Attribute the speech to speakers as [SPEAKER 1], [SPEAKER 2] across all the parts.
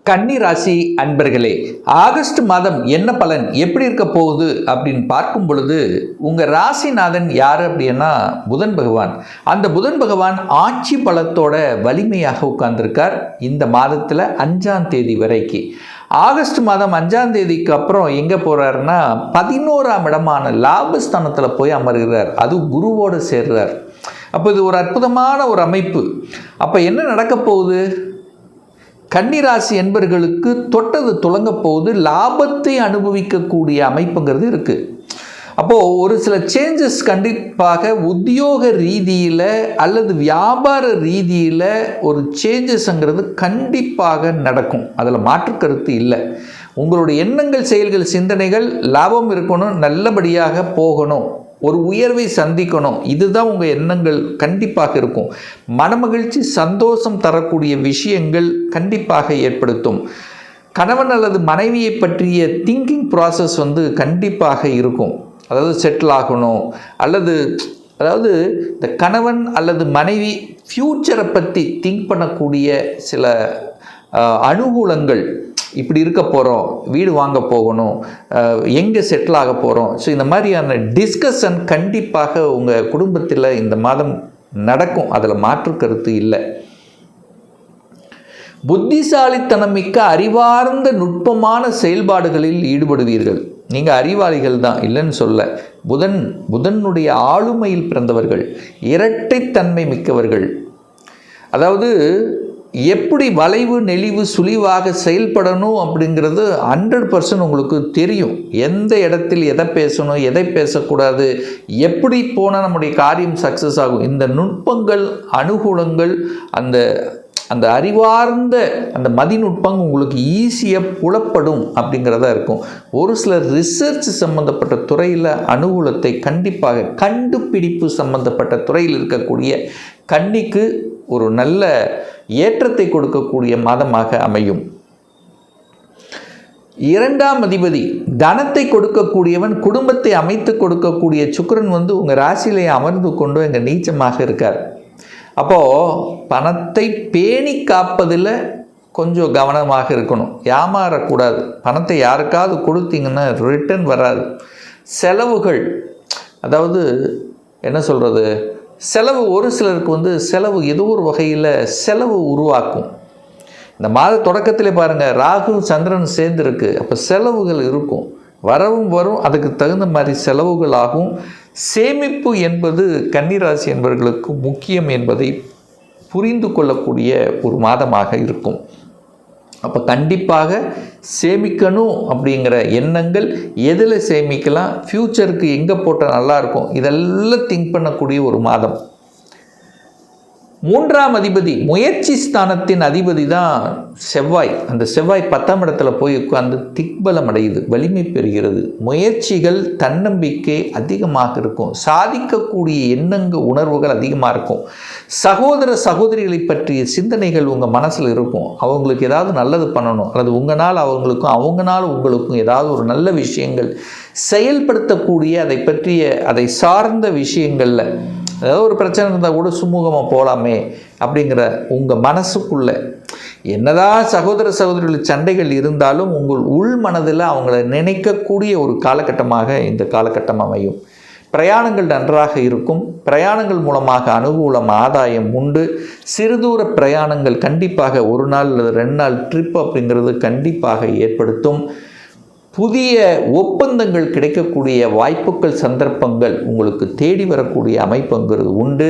[SPEAKER 1] கன்னி ராசி அன்பர்களே, ஆகஸ்ட் மாதம் என்ன பலன் எப்படி இருக்க போகுது அப்படின்னு பார்க்கும் பொழுது உங்கள் ராசிநாதன் யார் அப்படின்னா புதன் பகவான். அந்த புதன் பகவான் ஆட்சி பலத்தோட வலிமையாக உட்கார்ந்துருக்கார் இந்த மாதத்தில் 5ஆம் தேதி வரைக்கும். ஆகஸ்ட் மாதம் 5ஆம் தேதிக்கு அப்புறம் எங்கே போகிறாருன்னா 11ஆம் இடமான லாபஸ்தானத்தில் போய் அமர்கிறார். அது குருவோடு சேர்றார். அப்போ இது ஒரு அற்புதமான ஒரு அமைப்பு. அப்போ என்ன நடக்க போகுது? கன்னிராசி என்பர்களுக்கு தொட்டது துலங்க போகுது. லாபத்தை அனுபவிக்கக்கூடிய அமைப்புங்கிறது இருக்குது. அப்போது ஒரு சில சேஞ்சஸ் கண்டிப்பாக உத்தியோக ரீதியில் அல்லது வியாபார ரீதியில் ஒரு சேஞ்சஸ்ங்கிறது கண்டிப்பாக நடக்கும். அதில் மாற்று கருத்து இல்லை. உங்களுடைய எண்ணங்கள், செயல்கள், சிந்தனைகள் லாபம் இருக்கணும், நல்லபடியாக போகணும், ஒரு உயர்வை சந்திக்கணும், இதுதான் உங்கள் எண்ணங்கள் கண்டிப்பாக இருக்கும். மனமகிழ்ச்சி, சந்தோஷம் தரக்கூடிய விஷயங்கள் கண்டிப்பாக ஏற்படுத்தும். கணவன் அல்லது மனைவியை பற்றிய திங்கிங் ப்ராசஸ் கண்டிப்பாக இருக்கும். அதாவது செட்டில் ஆகணும், அதாவது இந்த கணவன் அல்லது மனைவி ஃப்யூச்சரை பற்றி திங்க் பண்ணக்கூடிய சில அனுகூலங்கள், இப்படி இருக்க போகிறோம், வீடு வாங்க போகணும், எங்கே செட்டில் ஆக போகிறோம், ஸோ இந்த மாதிரியான டிஸ்கஷன் கண்டிப்பாக உங்கள் குடும்பத்தில் இந்த மாதம் நடக்கும். அதில் மாற்று கருத்து இல்லை. புத்திசாலித்தனம் மிக்க அறிவார்ந்த நுட்பமான செயல்பாடுகளில் ஈடுபடுவீர்கள். நீங்கள் அறிவாளிகள் தான், இல்லைன்னு சொல்ல. புதனுடைய ஆளுமையில் பிறந்தவர்கள், இரட்டைத்தன்மை மிக்கவர்கள். அதாவது எப்படி வளைவு நெளிவு சுழிவாக செயல்படணும் அப்படிங்கிறது 100% உங்களுக்கு தெரியும். எந்த இடத்தில் எதை பேசணும், எதை பேசக்கூடாது, எப்படி போனால் நம்முடைய காரியம் சக்ஸஸ் ஆகும், இந்த நுட்பங்கள், அனுகூலங்கள், அந்த அறிவார்ந்த அந்த மதிநுட்பம் உங்களுக்கு ஈஸியாக புலப்படும் அப்படிங்கிறதா இருக்கும். ஒரு சில ரிசர்ச் சம்பந்தப்பட்ட துறையில் அனுகூலத்தை கண்டிப்பாக, கண்டுபிடிப்பு சம்பந்தப்பட்ட துறையில் இருக்கக்கூடிய கன்னிக்கு ஒரு நல்ல ஏற்றத்தை கொடுக்கக்கூடிய மாதமாக அமையும். 2ஆம் அதிபதி தனத்தை கொடுக்கக்கூடியவன், குடும்பத்தை அமைத்து கொடுக்கக்கூடிய சுக்கிரன் உங்கள் ராசியிலே அமர்ந்து கொண்டு இங்கே நீச்சமாக இருக்கார். அப்போது பணத்தை பேணி காப்பதில் கொஞ்சம் கவனமாக இருக்கணும், ஏமாறக்கூடாது. பணத்தை யாருக்காவது கொடுத்தீங்கன்னா ரிட்டர்ன் வராது. செலவுகள், அதாவது என்ன சொல்கிறது, செலவு ஒரு சிலருக்கு செலவு ஏதோ ஒரு வகையில் செலவு உருவாக்கும். இந்த மாத தொடக்கத்திலே பாருங்கள், ராகு சந்திரன் சேர்ந்துருக்கு. அப்போ செலவுகள் இருக்கும், வரவும் வரும், அதுக்கு தகுந்த மாதிரி செலவுகள் ஆகும். சேமிப்பு என்பது கன்னிராசி என்பவர்களுக்கு முக்கியம் என்பதை புரிந்து கொள்ளக்கூடிய ஒரு மாதமாக இருக்கும். அப்போ கண்டிப்பாக சேமிக்கணும் அப்படிங்கிற எண்ணங்கள், எதில் சேமிக்கலாம், ஃப்யூச்சருக்கு எங்கே போட்டால் நல்லாயிருக்கும், இதெல்லாம் திங்க் பண்ணக்கூடிய ஒரு மாதம். 3ஆம் அதிபதி, முயற்சி ஸ்தானத்தின் அதிபதி தான் செவ்வாய். அந்த செவ்வாய் 10ஆம் இடத்துல போய் உட்கார்ந்து திக்பலம் அடையுது, வலிமை பெறுகிறது. முயற்சிகள், தன்னம்பிக்கை அதிகமாக இருக்கும். சாதிக்கக்கூடிய எண்ணங்கள், உணர்வுகள் அதிகமாக இருக்கும். சகோதர சகோதரிகளை பற்றிய சிந்தனைகள் உங்கள் மனசில் இருக்கும். அவங்களுக்கு ஏதாவது நல்லது பண்ணணும், அல்லது உங்களால் அவங்களுக்கும், அவங்களால் உங்களுக்கும் ஏதாவது ஒரு நல்ல விஷயங்கள் செயல்படுத்தக்கூடிய, அதை சார்ந்த விஷயங்களில் ஏதாவது ஒரு பிரச்சனை இருந்தால் கூட சுமூகமாக போகலாமே அப்படிங்கிற உங்கள் மனசுக்குள்ளே, என்னதான் சகோதர சகோதரிகள் சண்டைகள் இருந்தாலும் உங்கள் உள் மனதில் அவங்கள நினைக்கக்கூடிய ஒரு காலகட்டமாக இந்த காலகட்டம் அமையும். பிரயாணங்கள் நன்றாக இருக்கும். பிரயாணங்கள் மூலமாக அனுகூலம், ஆதாயம் உண்டு. சிறுதூர பிரயாணங்கள் கண்டிப்பாக 1 நாள் அல்லது 2 நாள் ட்ரிப் அப்படிங்கிறது கண்டிப்பாக ஏற்படுத்தும். புதிய ஒப்பந்தங்கள் கிடைக்கக்கூடிய வாய்ப்புகள், சந்தர்ப்பங்கள் உங்களுக்கு தேடி வரக்கூடிய அமைப்புங்கிறது உண்டு.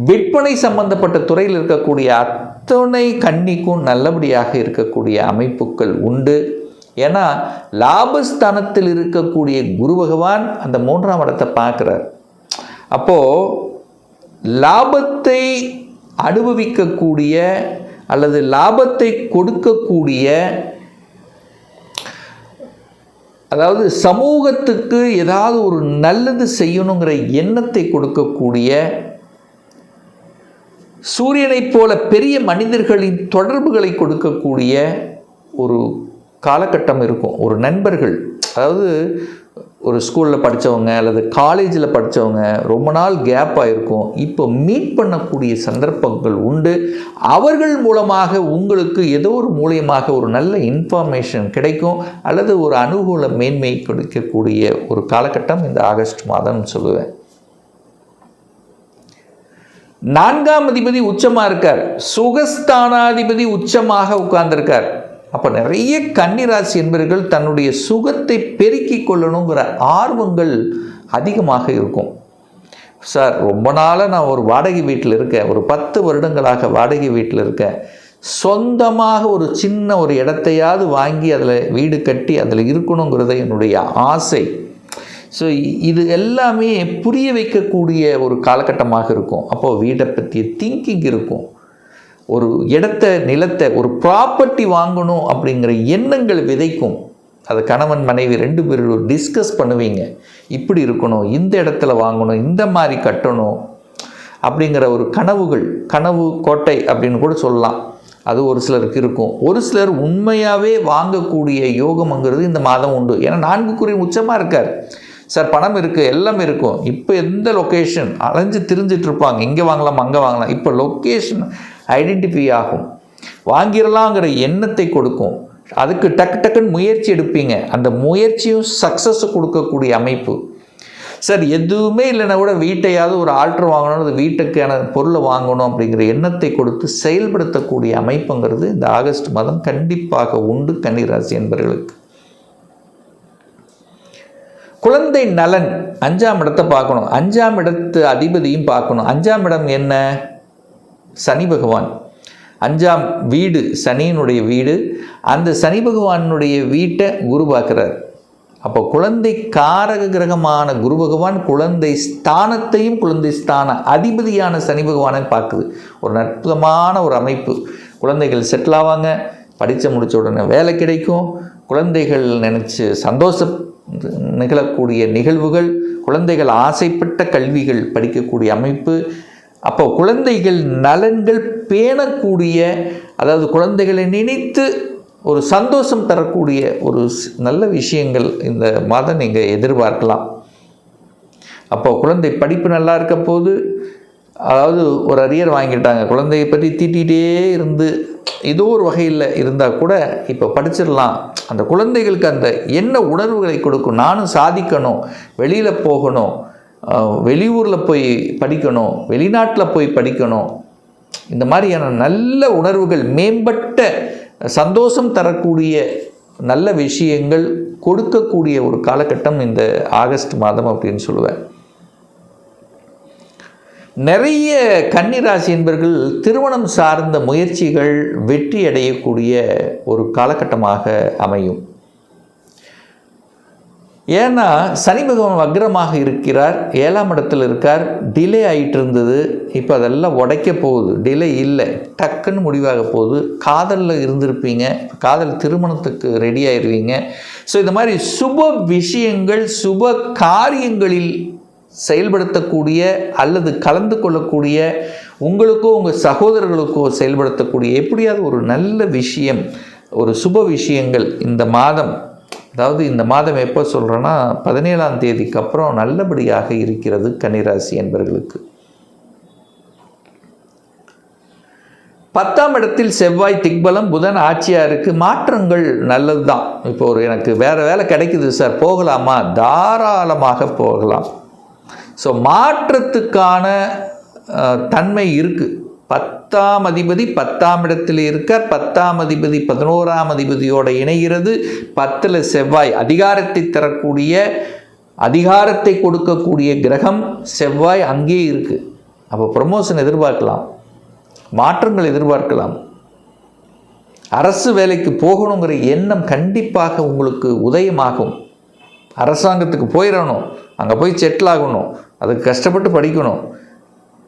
[SPEAKER 1] விற்பனை சம்பந்தப்பட்ட துறையில் இருக்கக்கூடிய அத்தனை கன்னிக்கும் நல்லபடியாக இருக்கக்கூடிய அமைப்புகள் உண்டு. ஏன்னா லாபஸ்தானத்தில் இருக்கக்கூடிய குரு பகவான் அந்த 3ஆம் இடத்தை பார்க்குறார். அப்போது லாபத்தை அனுபவிக்கக்கூடிய அல்லது லாபத்தை கொடுக்கக்கூடிய, அதாவது சமூகத்துக்கு ஏதாவது ஒரு நல்லது செய்யணுங்கிற எண்ணத்தை கொடுக்கக்கூடிய, சூரியனைப் போல பெரிய மனிதர்களின் தொடர்புகளை கொடுக்கக்கூடிய ஒரு காலகட்டம் இருக்கும். ஒரு நண்பர்கள், அதாவது ஒரு ஸ்கூலில் படித்தவங்க அல்லது காலேஜில் படித்தவங்க ரொம்ப நாள் கேப் ஆகிருக்கும். இப்போ மீட் பண்ணக்கூடிய சந்தர்ப்பங்கள் உண்டு. அவர்கள் மூலமாக உங்களுக்கு ஏதோ ஒரு மூலியமாக ஒரு நல்ல இன்ஃபர்மேஷன் கிடைக்கும் அல்லது ஒரு அனுகூல மேன்மை கொடுக்கக்கூடிய ஒரு காலகட்டம் இந்த ஆகஸ்ட் மாதம்னு சொல்லுவேன். 4ஆம் அதிபதி உச்சமாக இருக்கார், சுகஸ்தானாதிபதி உச்சமாக உட்கார்ந்துருக்கார். அப்போ நிறைய கன்னிராசி என்பவர்கள் தன்னுடைய சுகத்தை பெருக்கிக் கொள்ளணுங்கிற ஆர்வங்கள் அதிகமாக இருக்கும். சார் ரொம்ப நாளாக நான் ஒரு வாடகை வீட்டில் இருக்கேன், ஒரு 10 வருடங்களாக வாடகை வீட்டில் இருக்கேன், சொந்தமாக ஒரு சின்ன ஒரு இடத்தையாவது வாங்கி அதில் வீடு கட்டி அதில் இருக்கணுங்கிறத என்னுடைய ஆசை. ஸோ இது எல்லாமே புரிய வைக்கக்கூடிய ஒரு காலகட்டமாக இருக்கும். அப்போது வீட்டை பற்றிய திங்கிங் இருக்கும். ஒரு இடத்தை நிலத்தை ஒரு ப்ராப்பர்ட்டி வாங்கணும் அப்படிங்கிற எண்ணங்கள் விதைக்கும். அது கணவன் மனைவி 2 பேரும் டிஸ்கஸ் பண்ணுவீங்க. இப்படி இருக்கணும், இந்த இடத்துல வாங்கணும், இந்த மாதிரி கட்டணும் அப்படிங்கிற ஒரு கனவு கோட்டை அப்படின்னு கூட சொல்லலாம். அது ஒரு சிலருக்கு இருக்கும். ஒரு சிலர் உண்மையாகவே வாங்கக்கூடிய யோகம்ங்கிறது இந்த மாதம் உண்டு. ஏன்னா 4 உச்சமாக இருக்கார். சார் பணம் இருக்குது, எல்லாம் இருக்கும், இப்போ எந்த லொக்கேஷன் அலைஞ்சு திரிஞ்சிட்டு இருப்பாங்க, இங்கே வாங்கலாம் அங்கே வாங்கலாம். இப்போ லொக்கேஷன் ஐடென்டிஃபை ஆகும், வாங்கிடலாங்கிற எண்ணத்தை கொடுக்கும். அதுக்கு டக்குன்னு முயற்சி எடுப்பீங்க. அந்த முயற்சியும் சக்ஸஸ் கொடுக்கக்கூடிய அமைப்பு. சார் எதுவுமே இல்லைன்னா கூட வீட்டையாவது ஒரு ஆல்ட்ரு வாங்கணும், அது வீட்டுக்கான பொருளை வாங்கணும் அப்படிங்கிற எண்ணத்தை கொடுத்து செயல்படுத்தக்கூடிய அமைப்புங்கிறது இந்த ஆகஸ்ட் மாதம் கண்டிப்பாக உண்டு கன்னிராசி என்பவர்களுக்கு. குழந்தை நலன் 5ஆம் இடத்தை பார்க்கணும். 5ஆம் இடத்து அதிபதியும் பார்க்கணும். 5ஆம் இடம் என்ன? சனி பகவான். 5ஆம் வீடு சனியினுடைய வீடு. அந்த சனி பகவானுடைய வீட்டை குரு பார்க்குறார். அப்போ குழந்தை காரக கிரகமான குரு பகவான் குழந்தை ஸ்தானத்தையும் குழந்தை ஸ்தான அதிபதியான சனி பகவானை பார்க்குது. ஒரு அற்புதமான ஒரு அமைப்பு. குழந்தைகள் செட்டில் ஆவாங்க, படித்து முடித்த உடனே வேலை கிடைக்கும், குழந்தைகள் நினச்சி சந்தோஷம் நிகழக்கூடிய நிகழ்வுகள், குழந்தைகள் ஆசைப்பட்ட கல்விகள் படிக்கக்கூடிய அமைப்பு. அப்போ குழந்தைகள் நலன்கள் பேணக்கூடிய, அதாவது குழந்தைகளை நினைத்து ஒரு சந்தோஷம் தரக்கூடிய ஒரு நல்ல விஷயங்கள் இந்த மாதம் நீங்கள் எதிர்பார்க்கலாம். அப்போ குழந்தை படிப்பு நல்லா இருக்க போது, அதாவது ஒரு அரியர் வாங்கிட்டாங்க, குழந்தையை பற்றி தீட்டிகிட்டே இருந்து ஏதோ ஒரு வகையில் இருந்தால் கூட இப்போ படிச்சிடலாம். அந்த குழந்தைகளுக்கு அந்த என்ன உணர்வுகளை கொடுக்கும், நானும் சாதிக்கணும், வெளியில் போகணும், வெளியூரில் போய் படிக்கணும், வெளிநாட்டில் போய் படிக்கணும், இந்த மாதிரியான நல்ல உணர்வுகள், மேம்பட்ட சந்தோஷம் தரக்கூடிய நல்ல விஷயங்கள் கொடுக்கக்கூடிய ஒரு காலகட்டம் இந்த ஆகஸ்ட் மாதம் அப்படின்னு சொல்லுவேன். நிறைய கன்னிராசி என்பவர்கள் திருமணம் சார்ந்த முயற்சிகள் வெற்றி அடையக்கூடிய ஒரு காலகட்டமாக அமையும். ஏன்னா சனி பகவான் வக்ரமாக இருக்கிறார், 7ஆம் இடத்தில் இருக்கார். டிலே ஆகிட்டு இருந்தது, இப்போ அதெல்லாம் உடைக்க போகுது. டிலே இல்லை, டக்குன்னு முடிவாக போகுது. காதலில் இருந்திருப்பீங்க, காதல் திருமணத்துக்கு ரெடி ஆயிடுவீங்க. ஸோ இந்த மாதிரி சுப விஷயங்கள் சுப காரியங்களில் செயல்படுத்தக்கூடிய அல்லது கலந்து கொள்ளக்கூடிய, உங்களுக்கோ உங்கள் சகோதரர்களுக்கோ செயல்படுத்தக்கூடிய எப்படியாவது ஒரு நல்ல விஷயம், ஒரு சுப விஷயங்கள் இந்த மாதம், அதாவது இந்த மாதம் எப்போ சொல்கிறேன்னா 17ஆம் தேதிக்கு அப்புறம் நல்லபடியாக இருக்கிறது கன்னிராசி என்பவர்களுக்கு. 10ஆம் இடத்தில் செவ்வாய் திக்பலம், புதன் ஆட்சியாக இருக்குது. மாற்றங்கள் நல்லது தான். இப்போ எனக்கு வேறு வேலை கிடைக்குது சார், போகலாமா? தாராளமாக போகலாம். ஸோ மாற்றத்துக்கான தன்மை இருக்குது. 10ஆம் அதிபதி 10ஆம் இடத்தில் இருக்கார். 10ஆம் அதிபதி 11ஆம் அதிபதியோடு இணைகிறது. 10ல் செவ்வாய், அதிகாரத்தை தரக்கூடிய, அதிகாரத்தை கொடுக்கக்கூடிய கிரகம் செவ்வாய் அங்கேயே இருக்குது. அப்போ ப்ரமோஷன் எதிர்பார்க்கலாம், மாற்றங்கள் எதிர்பார்க்கலாம். அரசு வேலைக்கு போகணுங்கிற எண்ணம் கண்டிப்பாக உங்களுக்கு உதயமாகும். அரசாங்கத்துக்கு போயிடணும், அங்கே போய் செட்டில் ஆகணும், அதுக்கு கஷ்டப்பட்டு படிக்கணும்,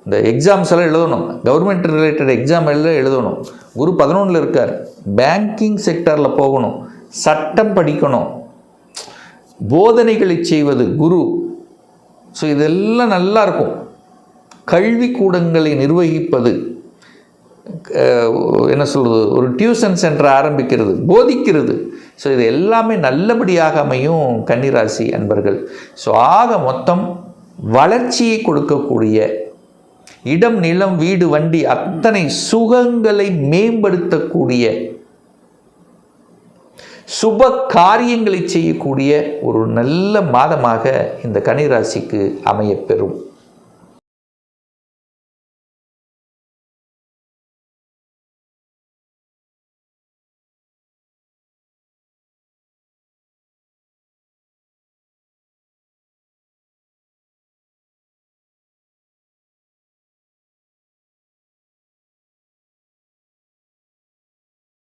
[SPEAKER 1] இந்த எக்ஸாம்ஸ் எல்லாம் எழுதணும், கவர்மெண்ட் ரிலேட்டட் எக்ஸாம் எல்லாம் எழுதணும். குரு 11ல் இருக்கார். பேங்கிங் செக்டரில் போகணும், சட்டம் படிக்கணும், போதனைகளை செய்வது குரு. ஸோ இதெல்லாம் நல்லா இருக்கும். கல்வி கூடங்களை நிர்வகிப்பது, என்ன சொல்கிறது, ஒரு டியூஷன் சென்டர் ஆரம்பிக்கிறது, போதிக்கிறது. ஸோ இது எல்லாமே நல்லபடியாக அமையும் கன்னிராசி அன்பர்கள். ஸோ ஆக மொத்தம் வளர்ச்சியை கொடுக்கக்கூடிய இடம், நிலம், வீடு, வண்டி அத்தனை சுகங்களை மேம்படுத்தக்கூடிய சுப காரியங்களை செய்யக்கூடிய ஒரு நல்ல மாதமாக இந்த கன்னிராசிக்கு அமையப்பெறும்.